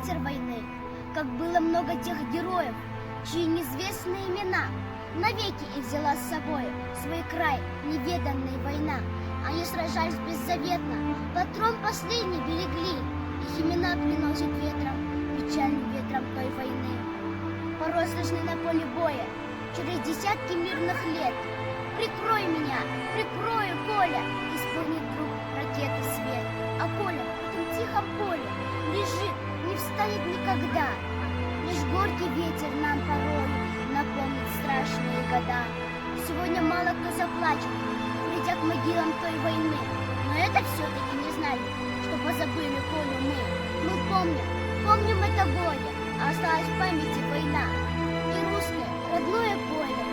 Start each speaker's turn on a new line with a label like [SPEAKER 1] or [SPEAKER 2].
[SPEAKER 1] ветер войны, как было много тех героев, чьи неизвестные имена навеки и взяла с собой свой край, неведанная война. Они сражались беззаветно, патрон последний берегли, их имена приносят ветром, печальным ветром той войны. Порой слышны на поле боя, через десятки мирных лет. Прикрой меня, прикрою, Коля, и спугнет вдруг ракеты свет. А Коля в том тихом поле лежит, не встанет никогда. Лишь горький ветер нам порой напомнит страшные года. Сегодня мало кто заплачет, придя к могилам той войны. Но это все-таки не значит, что позабыли Колю мы. Мы помним это горе, а осталась в памяти война. И русское родное поле